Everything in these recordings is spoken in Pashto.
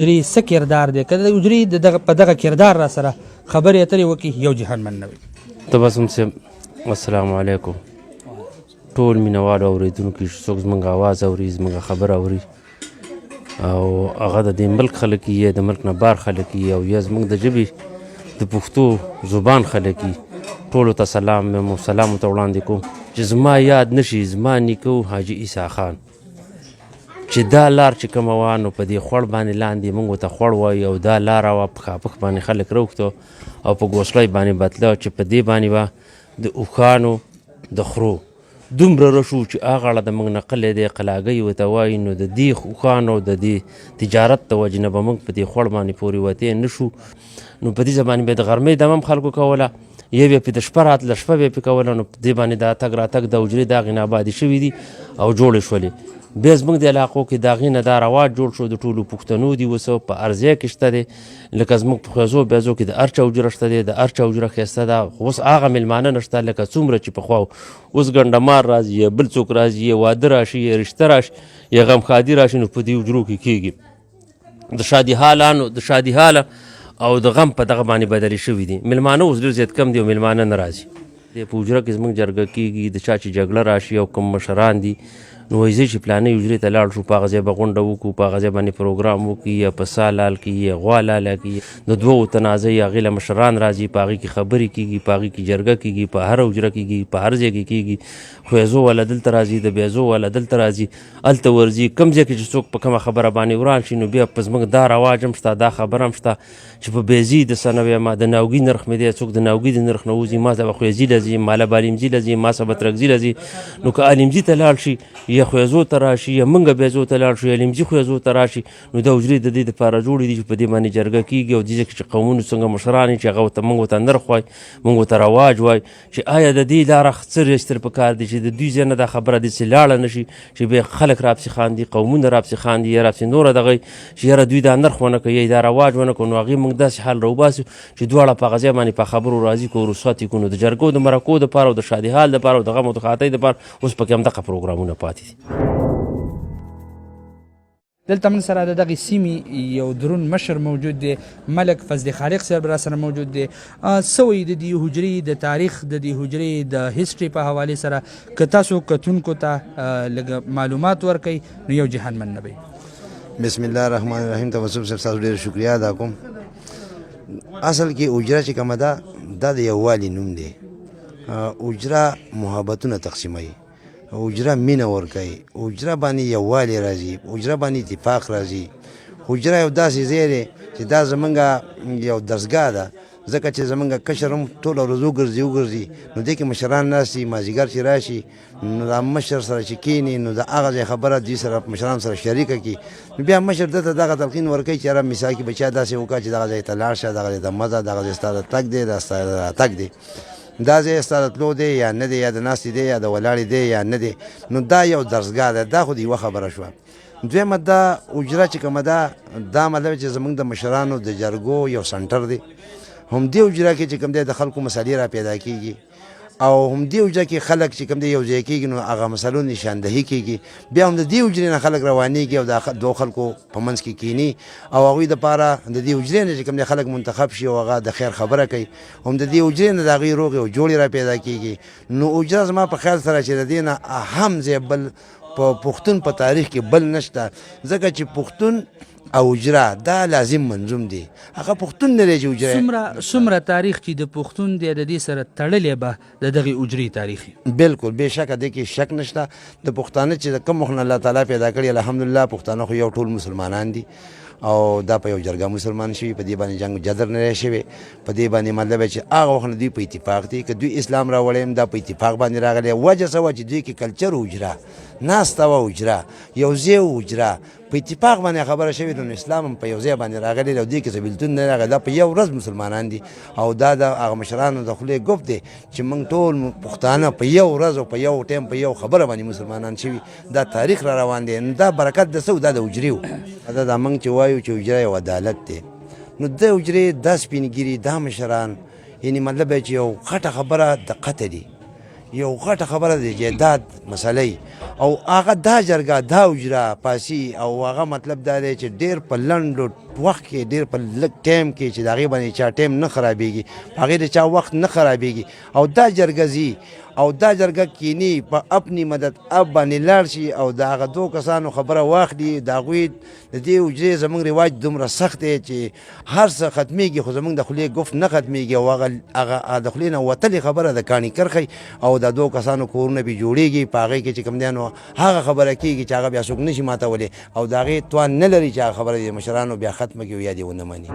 حجرې څه کردار دی؟ که د حجرې په دغه کردار را سره خبرې اترې وکړي یو جهان مننوي. تبسم صاحب السلام علیکم. ټول مینوالو اورېدونکي چې څوک زموږ اواز اوري زموږ خبره اوري او هغه د دې ملک خلک یې د ملک نه بار خلک یې او یا زموږ د ژبې د پښتو زبان خلک یې ټولو ته سلام یم او سلام ورته وړاندې کوم چې زما یاد نشي زما نیکه حاجي عیسی خان چې دا لار چې کومه وه نو په دې خوړ باندې لاندې موږ ورته خوړ وایو او دا لاره وه په خاپخ باندې خلک روکتو او په ګوسلۍ باندې بتله چې په دې باندې به د اوښانو د خرو دومره رشو چې هغه اړه د موږ نقلی دی قلاګۍ ورته وایي نو د دې اوښانو د دې تجارت د وجې نه به موږ په دې خوړ باندې پورې وتې نه شو. نو په دې زمانې به د غرمۍ دمه هم خلکو کوله یا بیا پې د شپه راتله شپه به یې پې کوله نو په دې باندې دا تګ راتګ د حجرې د هغې نه ابادې شوي دي او جوړې شولې. بیا زموږ د علاقو کې د هغې نه دا رواج جوړ شو د ټولو پښتنو دي اوس په هر ځای کې شته دی لکه زموږ په خویزو بیزو کې د هر چا حجره شته دی د هر چا حجره ښایسته ده اوس هغه میلمانه نشته لکه څومره چې پخوا اوس ګنډمار راځي یا بل څوک راځي یا واده راشي یا رشته راشي یا غمخادي راشي نو په دې حجرو کې کېږي د شادي حاله او د غم په دغه باندې بدلې شوي دي. میلمانه اوس ډېر زیات کم دي او میلمانه نه راځي. په حجره کې زموږ جرګه کېږي د چا چې جګړه راشي او کوم مشران دي نو وایي چې پلانې حجرې ته لاړ شو په هغه ځای به غونډه وکړو په هغه ځای باندې پروګرام وکړي یا په سا لال کې یا غوا لاله کې د دوو تنازع یا هغې له مشران راځي په هغې کې خبرې کېږي په هغې کې جرګه کېږي په هره حجره کېږي په هر ځای کې کېږي. خویزو والا دلته راځي د بیزو والا دلته راځي هلته ورځي کوم ځای کې چې څوک په کومه خبره باندې وران شي نو بیا په زموږ دا رواج هم شته دا خبره هم شته چې په بیزي د څه نه ویمه د ناوګي نرخ مې دی څوک د ناوګي د نرخ نه وځي ما ته به خویزي له ځي ما له بالمځي له ځي ما څه به ترکزي له ځي نو که عالمځي ته لاړ شي یا خویزو ته راشي یا موږ بیزو ته لاړ شو یا عالمځي خویزو ته راشي نو دا حجرې د دې دپاره جوړې دي چې په دې باندې جرګه کېږي او دې ځای کې چې قومونو څنګه مشران چې هغه ورته موږ ورته نرخ وایي موږ ورته رواج وایي چې آیا د دې لاره څه رېستر په کار دی چې د دوی ځای نه دا خبره داسې لاړه نه شي چې بیا خلک راپسې خاندي قومونه راپسې خاندي یا راپسې نوره دغه چې یاره دوی دا نرخ ونه کړي یا دا رواج ونه کړو نو هغې موږ داسې حال راوباسو چې دواړه په هغه ځای باندې په خبرو راضي کړو رسوت یې کړو نو د جرګو د مرکو دپاره او د شادي حال دپاره او د غم او د ښادۍ دپاره اوس پکې همدغه پروګرامونه پاتې دي. دلته موږ سره د دغې سیمې یو درون مشر موجود دی ملک فضل خالق صاحب را سره موجود دی. څه وایي د دې حجرې د تاریخ د دې حجرې د هسټري په حوالې سره که تاسو کتونکو ته لږ معلومات ورکوئ نو یو جهان مننوي. بسم الله الرحمن الرحیم. توسف صاحب تاسو ډېر شکریا ادا کوم. اصل کې حجره چې کومه ده دا د یووالي نوم دی. حجره محبتونه تقسیموي حجره مینه ورکوي حجره باندې یووالی راځي حجره باندې اتفاق راځي. حجره یو داسې ځای دی چې دا زمونږ یو درسګاه ده ځکه چې زمونږ کشر هم ټوله ورځ وګرځي نو دې کې مشران ناستي مازدیګر چې راشي نو دا مشر سره چې کښېني نو د هغه ځای خبره دوی سره مشران سره شریکه کړي نو بیا مشر دته دغه تلقین ورکوي چې یاره مثال کې بچا داسې وکړه چې دغه ځای ته لاړ شه دغه ځای ته مه ځه دغه ځای ستا د تګ دی دا ستا د راتګ دی دا ځای ستا د تلو دی یا نه دی یا د ناستې دی یا د ولاړې دی یا نه دی نو دا یو درسګاه ده دا خو د یوه خبره شوه. دویمه دا حجره چې کومه ده دا مطلب چې زموږ د مشرانو د جرګو یو سنټر دی هم دې حجره کې چې کوم دی د خلکو مسالې را پیدا کېږي او هم دې حجره کې خلک چې کوم دی یو ځای کېږي نو هغه مسلو نشاندهي کېږي بیا هم د دې حجرې نه خلک روانېږي او د دوو خلکو په منځ کې کښېني او هغوی دپاره د دې حجرې نه چې کوم دی خلک منتخب شي او هغه د خیر خبره کوي هم د دې حجرې نه د هغوی روغې او جوړې را پیدا کېږي. نو حجره زما په خیال سره چې د دې نه اهم ځای بل په پښتون په تاریخ کې بل نشته ځکه چې پښتون او حجره دا لازم منظوم دی هغه پښتون نه دی چې حجره څومره تاریخ چې د پښتون دی د دې سره تړلی به د دغې حجرې تاریخ بالکل بې شکه دې کې شک نشته. د پښتانه چې د کوم وخت الله تعالی پیدا کړي الحمدلله پښتانه خو یو ټول مسلمانان دي او دا په یو جرګه مسلمان شوي په دې باندې جنګ جدر نه شوی په دې باندې مطلب چې هغه وخت دوی په اتفاق دي که دوی اسلام راوړی هم دا په اتفاق باندې راغلی وجه څه وه چې دوی کې کلچر حجره ناسته وه حجره یو ځای حجره په اتفاق باندې خبره شوې نو اسلام هم په یو ځای باندې راغلی او دوی کې څه بېلتون نه راغلی دا په یو ورځ مسلمانان دي او دا د هغه مشرانو د خولې ګفت دی چې موږ ټول پښتانه په یو ورځ او په یو ټایم په یو خبره باندې مسلمانان شوي دا تاریخ را روان دی نو دا برکت د څه دا د حجرې و دا موږ چې وایو چې حجره یو عدالت دی نو د حجرې دا سپینګیري دا مشران یعنې مطلب چې یو غټه خبره دقته دي یو غټه خبره د جیداد مسلې او هغه دا جرګه دا اجرا پاسي او هغه مطلب دا دی چې ډیر په لنډ وخت کې ډیر په لږ ټایم کې چې د هغې باندې چا ټایم نه خرابېږي په هغې د چا وخت نه خرابېږي او دا جرګه ځي او دا جرګه کینی په اپنی مدد اب باندې لاړ شي او د هغه دوه کسانو خبره واخلي د هغوی د دې حجرې زموږ رواج دومره سخت دی چې هر څه ختمیږي خو زموږ د خولې ګفت نه ختمیږي او هغه د خولې نه وتلې خبره د کاڼي کرښی او د دوه کسانو کورونه بې جوړېږي په هغې کې چې کوم دی نو هغه خبره کېږي چې هغه بیا څوک نشي ماتولی او د هغې توان نه لري چې هغه خبره د مشرانو بیا ختمه کړي او یا دې ونه مني.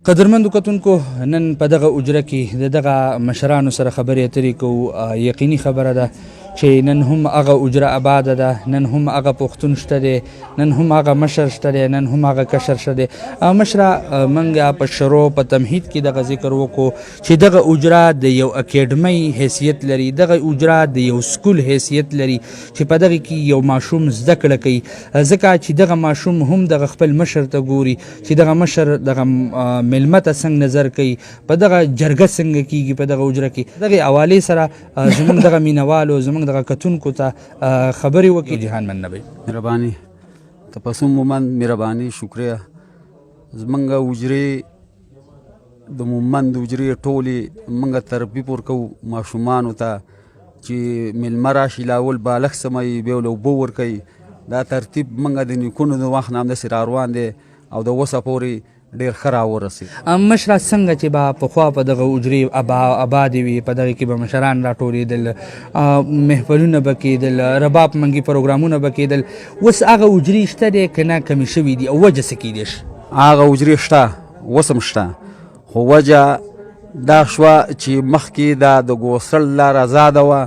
قدرمندو کتونکو نن په دغه اجره کې د دغه مشرانو سره خبرې اترې کوو. یقیني خبره ده چې نن هم هغه اجره آباده ده، نن هم هغه پښتون شته دی، نن هم هغه مشر شته دی، نن هم هغه کشر شته دی. مشره منګه په شروع په تمهید کې دغه ذکر وکړو چې دغه اجره د یو اکیډمۍ حیثیت لري، دغه اجره د یو سکول حیثیت لري چې په دغه کې یو ماشوم زده کړه کوي، ځکه چې دغه ماشوم هم دغه خپل مشر ته ګوري چې دغه مشر دغه ملمه ته څنګه نظر کوي، په دغه جرګه څنګه کیږي په دغه اجره کې. دغه حوالې سره زموږ دغه مینوالو زموږ دغه کتونکو ته خبرې وکړي. جهان من نبی مهرباني تپسم مومند مهرباني شکریه. زمونږ حجرې د مومند حجرې ټولې مونږ تربیب ورکوو ماشومانو ته چې میلمه راشي لاول بالغ سموي بیا له اوبه ورکوي. دا ترتیب مونږ د نیکونو د وخت نه همداسې را روان دی او د اوسه پورې ډېر ښه راورسېد. مشره څنګه چې به پخوا په دغه اجرې آبادې وي، په دغې کې به مشران راټولېدل، محفلونه به کېدل، رباب منګي پروګرامونه به کېدل، اوس هغه اجرې شته دی که نه کمې شوي دي او وجه څه کیدی شي؟ هغه اجرې شته، اوس هم شته، خو وجه دا شوه چې مخکې دا د ګوسل لار ازاده وه،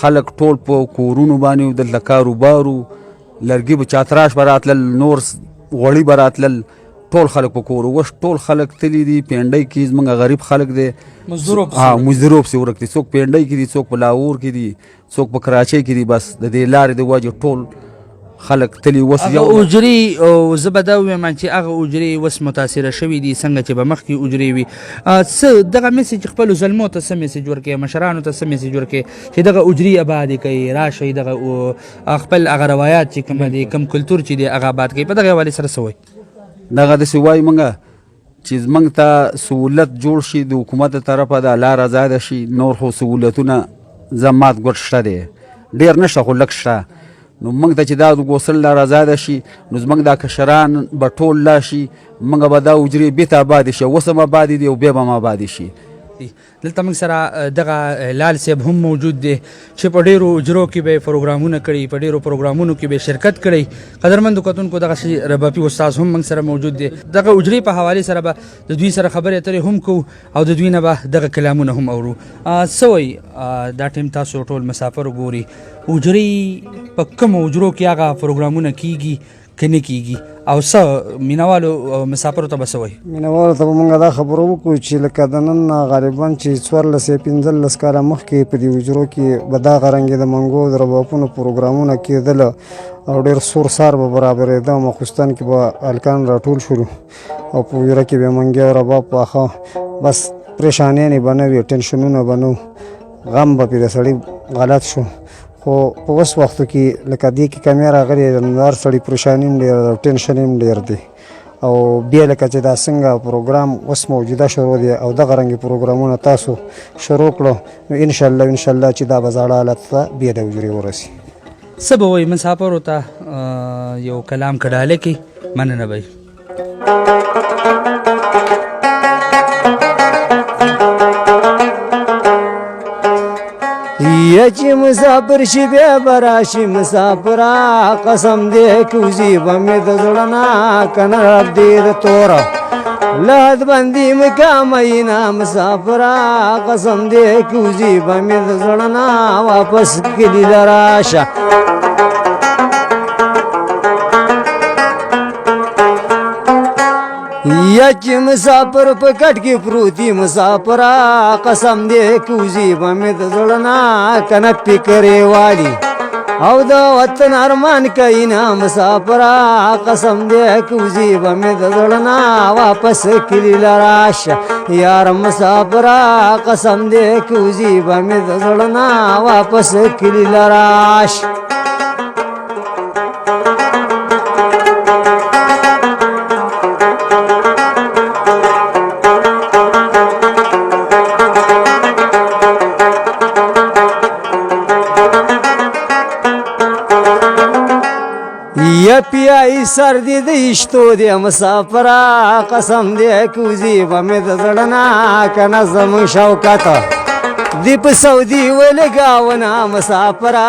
خلک ټول په کورونو باندې و، دلته کاروبارو لرګي به چاتراش به راتلل، نور غوړي به راتلل، ټول خلک په کور. اوس ټول خلک تللی دي پینډۍ کې، زموږ غریب خلک دی مزدورو پسې ورک دي، څوک پینډۍ کې دي، څوک په لاهور کې دي، څوک په کراچۍ کې دي. بس د دې لارې د وجې ټول خلک تلي. اوس هغه اجرې او زه به دا ووایم چې هغه اجرې اوس متاثره شوي دي څنګه چې به مخکې اجرې وي. څه دغه میسج خپلو زلمو ته څه میسج ورکوي، مشرانو ته څه میسج ورکوي چې دغه اجرې ابادې کوي، راشئ دغه خپل هغه روایات چې کوم دي، کوم کلتور چې دی هغه آباد کوي، په دغه حوالې سره څه وایي؟ دغه داسې وایي مونږ چې زمونږ ته سهولت جوړ شي د حکومت د طرفه، د لار ازاده شي. نور خو سهولتونه زمات ګوټ شته دی، ډېر نشته خو لږ شته. نو موږ ته چې دا د ګوسل لار ازاده شي نو زموږ دا کشران به ټول لا شي، موږ به دا حجرې بېرته ابادې شي، اوس هم ابادې دي او بیا به هم ابادې شي. دلته موږ سره دغه لال صاحب هم موجود دی چې په ډېرو اجرو کې به پروګرامونه کړي، په ډېرو پروګرامونو کې به شرکت کړی. قدرمندو کتونکو دغسې ربابي استاد هم موږ سره موجود دی. دغه اجرې په حوالې سره به د دوی سره خبرې اترې هم کوو او د دوی نه به دغه کلامونه هم اورو. څه وایي دا ټیم تاسو ټول مسافر ګوري، اجرې په کومو اجرو کې هغه پروګرامونه کیږي که نه کیږي او څه مینوالو مسافرو ته به څه وایي؟ مینوالو ته به موږ دا خبره وکړو چې لکه د نن غالبا چې 14-15 کاله مخکې په دې حجرو کې به دغه رنګې د منګو د ربابونو پروګرامونه کېدله او ډېر سور سار به برابرېده. ماخوستن کې به هلکان راټول شولو او په حجره کې به منګي او رباب پاخه، بس پریشانیانې به نه وي، ټینشنونه به نه، غم به پرې د سړي غلط شو. خو په اوس وختو کې لکه دې کې کمی راغلې، هر سړي پریشاني هم ډېر او ټینشن هم ډېر دی. او بیا لکه چې دا څنګه پروګرام اوس موجوده شروع دی او دغه رنګې پروګرامونه تاسو شروع کړو نو انشاءالله چې دا به زاړه حالت ته بیا د حجرې ورسي. څه به وایي مسافرو ته یو کلام کډاله کې؟ مننه به یا چې مسافر شي بیا به راشي مسافره، قسم دې کوزي به مې د زړه نه کنه رب دې د توره لحد بندي مکه مینه مسافره، قسم دې کوزي به مې د زړه نه واپس کلي له راشه. یا چې مسافر په کټ کې پروتي مسافره، قسم دې کوزي به مې د زړه نه کنه فکرې والي او د وطن ارمان کینا مسافرا قسم دې کوزي به مې د زړه نه واپس کلی لراش یار مسافرا قسم دې کوزي به مې د زړه نه واپس کلی لراش یا پیای سردی د اشتو دی مسافرا قسم دې کوزي به مې د زړه نه کنه زمون شوکت دی په سعودي ولګاونه مسافرا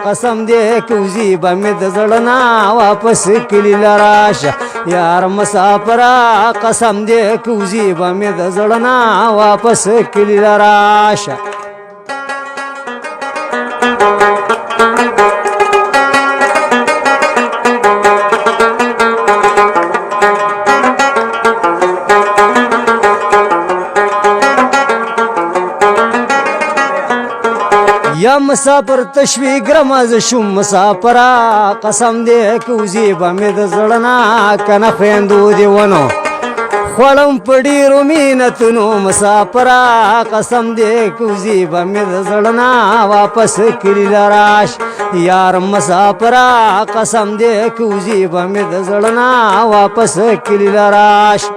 قسم دې کوزي به مې د زړه نه واپس کلی لراشه یار مسافرا قسم دې کوزي به مې د زړه نه واپس کلی لراشه یا مسافر تشوی ګرمز شوم مسافرا قسم دې کوزي به مې د زړه نه کنه خویندو دې ونو خوړم په ډېرو مینتونو مسافرا قسم دې کوزي به مې د زړه نه واپس کلی لراش یار مسافرا قسم دې کوزي به مې د زړه نه واپس کلی لراش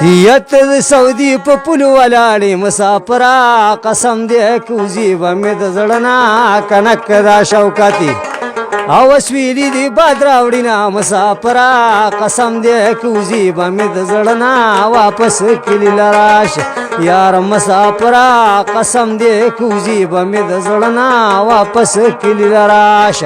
یت سعودي په پلو ولاړې مسافرا قسم دې کوزي به مې د زړه نه کنک دا شوکتي او سویلی دی باد راوړي نه مسافرا قسم دې کوزي به مې د زړه نه واپس کلی لراش یار مسافرا قسم دې کوزي به مې د زړه نه واپس کلی لراش